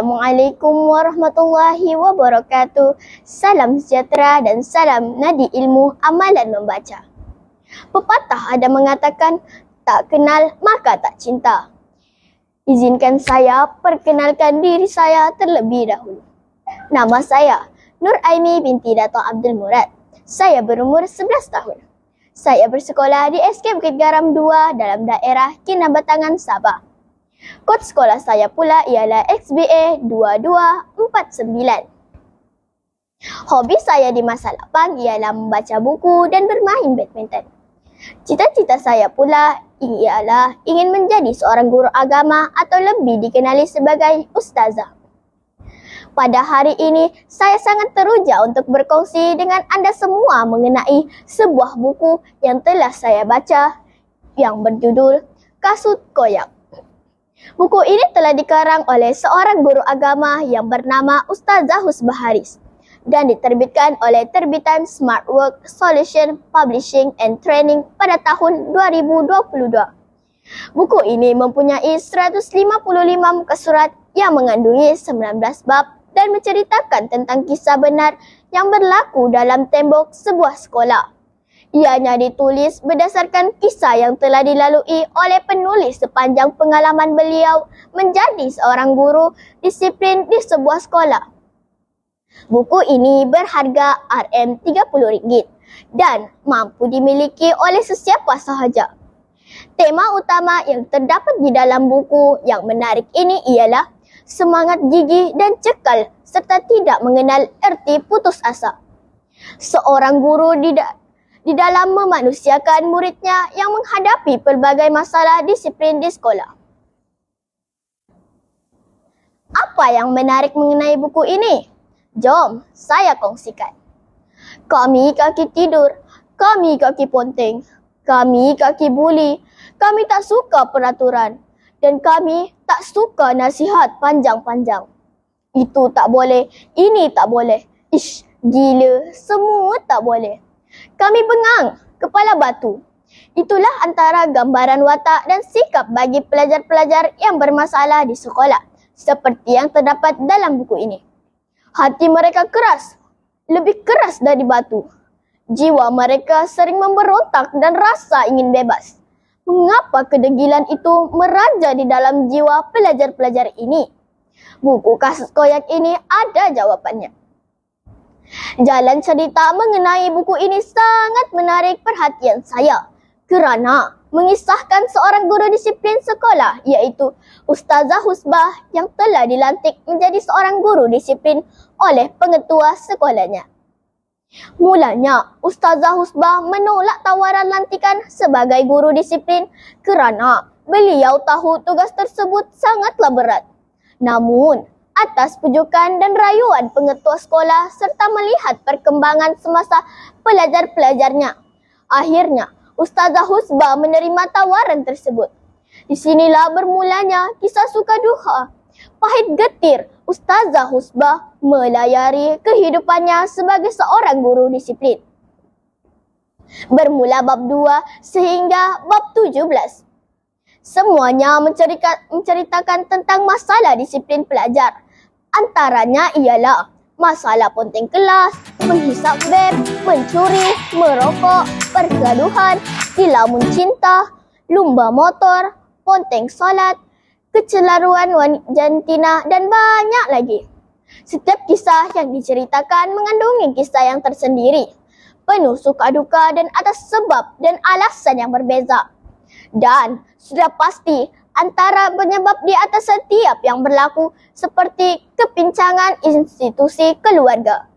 Assalamualaikum warahmatullahi wabarakatuh. Salam sejahtera dan salam nadi ilmu amalan membaca. Pepatah ada mengatakan, tak kenal maka tak cinta. Izinkan saya perkenalkan diri saya terlebih dahulu. Nama saya Nur Aini binti Dato' Abdul Murad. Saya berumur 11 tahun. Saya bersekolah di SK Bukit Garam 2 dalam daerah Kinabatangan, Sabah. Kod sekolah saya pula ialah XBA 2249. Hobi saya di masa lapang ialah membaca buku dan bermain badminton. Cita-cita saya pula ialah ingin menjadi seorang guru agama atau lebih dikenali sebagai ustazah. Pada hari ini, saya sangat teruja untuk berkongsi dengan anda semua mengenai sebuah buku yang telah saya baca yang berjudul Kasut Koyak. Buku ini telah dikarang oleh seorang guru agama yang bernama Ustazah Husbah Haris dan diterbitkan oleh terbitan Smart Work Solution Publishing and Training pada tahun 2022. Buku ini mempunyai 155 muka surat yang mengandungi 19 bab dan menceritakan tentang kisah benar yang berlaku dalam tembok sebuah sekolah. Ianya ditulis berdasarkan kisah yang telah dilalui oleh penulis sepanjang pengalaman beliau menjadi seorang guru disiplin di sebuah sekolah. Buku ini berharga Rm30 dan mampu dimiliki oleh sesiapa sahaja. Tema utama yang terdapat di dalam buku yang menarik ini ialah semangat gigih dan cekal serta tidak mengenal erti putus asa. Seorang guru di dalam memanusiakan muridnya yang menghadapi pelbagai masalah disiplin di sekolah. Apa yang menarik mengenai buku ini? Jom saya kongsikan. Kami kaki tidur, kami kaki ponteng, kami kaki buli, kami tak suka peraturan dan kami tak suka nasihat panjang-panjang. Itu tak boleh, ini tak boleh. Ish, gila, semua tak boleh. Kami bengang, kepala batu. Itulah antara gambaran watak dan sikap bagi pelajar-pelajar yang bermasalah di sekolah, seperti yang terdapat dalam buku ini. Hati mereka keras, lebih keras dari batu. Jiwa mereka sering memberontak dan rasa ingin bebas. Mengapa kedegilan itu meraja di dalam jiwa pelajar-pelajar ini? Buku Kasut Koyak ini ada jawapannya. Jalan cerita mengenai buku ini sangat menarik perhatian saya kerana mengisahkan seorang guru disiplin sekolah iaitu Ustazah Husbah yang telah dilantik menjadi seorang guru disiplin oleh pengetua sekolahnya. Mulanya, Ustazah Husbah menolak tawaran lantikan sebagai guru disiplin kerana beliau tahu tugas tersebut sangatlah berat. Namun, atas pujukan dan rayuan pengetua sekolah serta melihat perkembangan semasa pelajar-pelajarnya, akhirnya Ustazah Husbah menerima tawaran tersebut. Di sinilah bermulanya kisah suka duka. Pahit getir Ustazah Husbah melayari kehidupannya sebagai seorang guru disiplin. Bermula bab 2 sehingga bab 17. Semuanya menceritakan tentang masalah disiplin pelajar. Antaranya ialah masalah ponteng kelas, menghisap vape, mencuri, merokok, pergaduhan, dilamun cinta, lumba motor, ponteng solat, kecelaruan jantina dan banyak lagi. Setiap kisah yang diceritakan mengandungi kisah yang tersendiri, penuh suka duka dan atas sebab dan alasan yang berbeza. Dan sudah pasti antara penyebab di atas setiap yang berlaku seperti kepincangan institusi keluarga,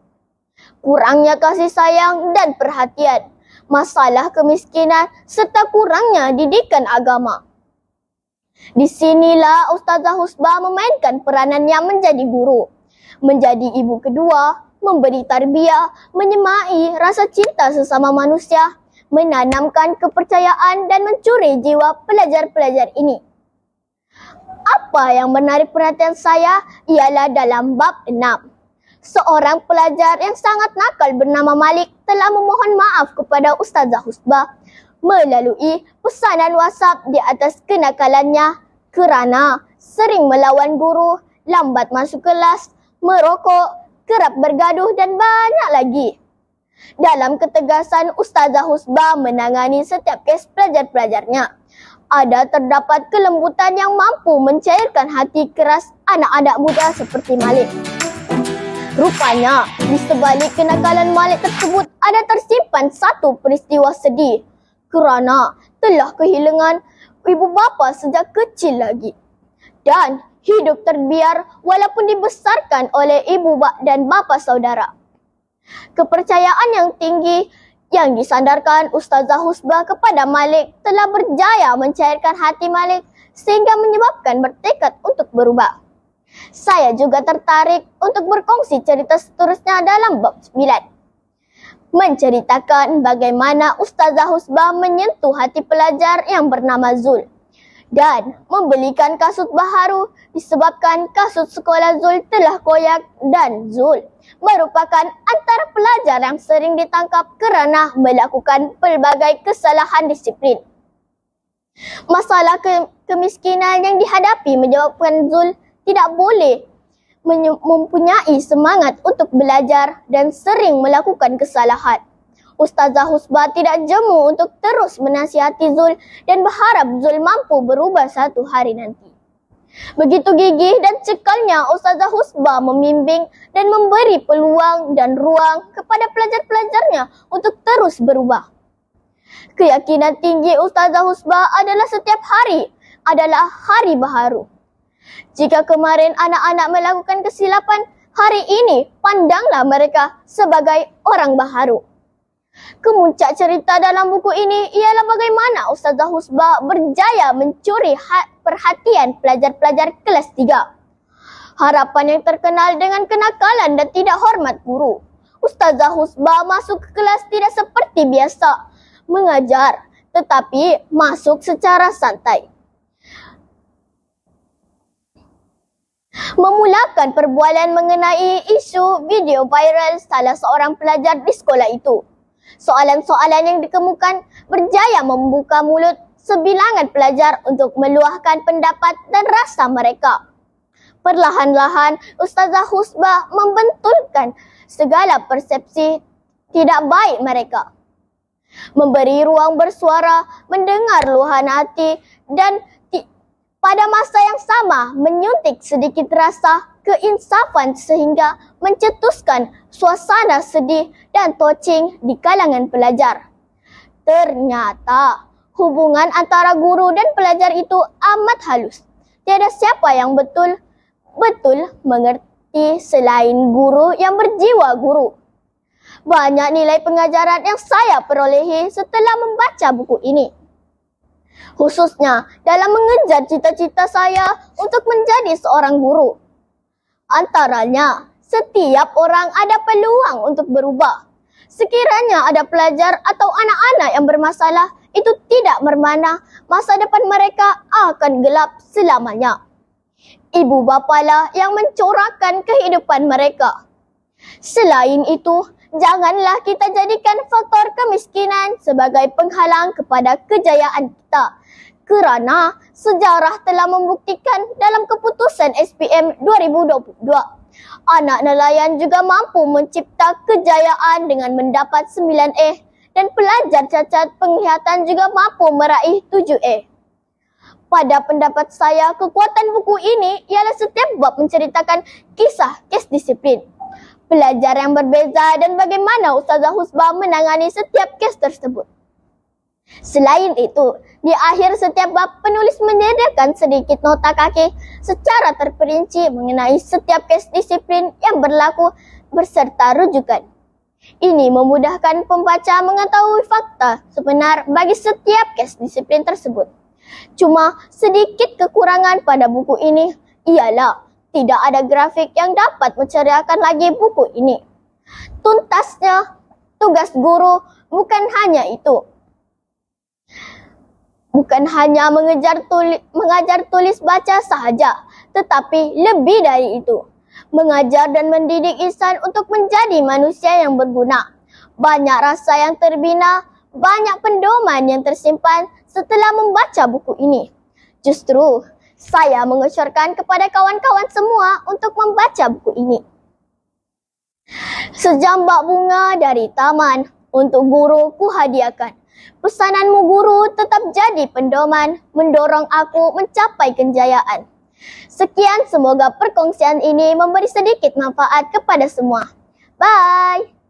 kurangnya kasih sayang dan perhatian, masalah kemiskinan serta kurangnya didikan agama. Di sinilah Ustazah Husbah memainkan peranannya menjadi guru, menjadi ibu kedua, memberi tarbiyah, menyemai rasa cinta sesama manusia, menanamkan kepercayaan dan mencuri jiwa pelajar-pelajar ini. Apa yang menarik perhatian saya ialah dalam bab 6. Seorang pelajar yang sangat nakal bernama Malik telah memohon maaf kepada Ustazah Husbah melalui pesanan WhatsApp di atas kenakalannya kerana sering melawan guru, lambat masuk kelas, merokok, kerap bergaduh dan banyak lagi. Dalam ketegasan, Ustazah Husbah menangani setiap kes pelajar-pelajarnya. Terdapat kelembutan yang mampu mencairkan hati keras anak-anak muda seperti Malik. Rupanya, di sebalik kenakalan Malik tersebut ada tersimpan satu peristiwa sedih kerana telah kehilangan ibu bapa sejak kecil lagi dan hidup terbiar walaupun dibesarkan oleh ibu dan bapa saudara. Kepercayaan yang tinggi yang disandarkan Ustazah Husbah kepada Malik telah berjaya mencairkan hati Malik sehingga menyebabkan bertekad untuk berubah. Saya juga tertarik untuk berkongsi cerita seterusnya dalam bab 9. Menceritakan bagaimana Ustazah Husbah menyentuh hati pelajar yang bernama Zul dan membelikan kasut baharu disebabkan kasut sekolah Zul telah koyak dan Zul merupakan antara pelajar yang sering ditangkap kerana melakukan pelbagai kesalahan disiplin. Masalah kemiskinan yang dihadapi menyebabkan Zul tidak boleh mempunyai semangat untuk belajar dan sering melakukan kesalahan. Ustazah Husbah tidak jemu untuk terus menasihati Zul dan berharap Zul mampu berubah satu hari nanti. Begitu gigih dan cekalnya Ustazah Husbah membimbing dan memberi peluang dan ruang kepada pelajar-pelajarnya untuk terus berubah. Keyakinan tinggi Ustazah Husbah adalah setiap hari adalah hari baharu. Jika kemarin anak-anak melakukan kesilapan, hari ini pandanglah mereka sebagai orang baharu. Kemuncak cerita dalam buku ini ialah bagaimana Ustazah Husbah berjaya mencuri perhatian pelajar-pelajar kelas 3. Harapan yang terkenal dengan kenakalan dan tidak hormat guru. Ustazah Husbah masuk ke kelas tidak seperti biasa mengajar, tetapi masuk secara santai. Memulakan perbualan mengenai isu video viral salah seorang pelajar di sekolah itu. Soalan-soalan yang dikemukakan berjaya membuka mulut sebilangan pelajar untuk meluahkan pendapat dan rasa mereka. Perlahan-lahan, Ustazah Husbah membentulkan segala persepsi tidak baik mereka. Memberi ruang bersuara, mendengar luahan hati dan pada masa yang sama menyuntik sedikit rasa keinsafan sehingga mencetuskan suasana sedih dan touching di kalangan pelajar. Ternyata hubungan antara guru dan pelajar itu amat halus. Tiada siapa yang betul-betul mengerti selain guru yang berjiwa guru. Banyak nilai pengajaran yang saya perolehi setelah membaca buku ini. Khususnya dalam mengejar cita-cita saya untuk menjadi seorang guru. Antaranya, setiap orang ada peluang untuk berubah. Sekiranya ada pelajar atau anak-anak yang bermasalah, itu tidak bermakna masa depan mereka akan gelap selamanya. Ibu bapalah yang mencorakkan kehidupan mereka. Selain itu, janganlah kita jadikan faktor kemiskinan sebagai penghalang kepada kejayaan kita. Kerana sejarah telah membuktikan dalam keputusan SPM 2022, anak nelayan juga mampu mencipta kejayaan dengan mendapat 9A dan pelajar cacat penglihatan juga mampu meraih 7A. Pada pendapat saya, kekuatan buku ini ialah setiap bab menceritakan kisah kes disiplin, pelajar yang berbeza dan bagaimana Ustazah Husbah menangani setiap kes tersebut. Selain itu, di akhir setiap bab penulis menyediakan sedikit nota kaki secara terperinci mengenai setiap kes disiplin yang berlaku berserta rujukan. Ini memudahkan pembaca mengetahui fakta sebenar bagi setiap kes disiplin tersebut. Cuma sedikit kekurangan pada buku ini ialah tidak ada grafik yang dapat menceriakan lagi buku ini. Tuntasnya, tugas guru bukan hanya itu. Bukan hanya mengajar tulis baca sahaja, tetapi lebih dari itu. Mengajar dan mendidik insan untuk menjadi manusia yang berguna. Banyak rasa yang terbina, banyak pendoman yang tersimpan setelah membaca buku ini. Justru, Saya mengucurkan kepada kawan-kawan semua untuk membaca buku ini. Sejambak bunga dari taman, untuk guru ku hadiahkan. Pesananmu guru tetap jadi pendoman, mendorong aku mencapai kejayaan. Sekian, semoga perkongsian ini memberi sedikit manfaat kepada semua. Bye!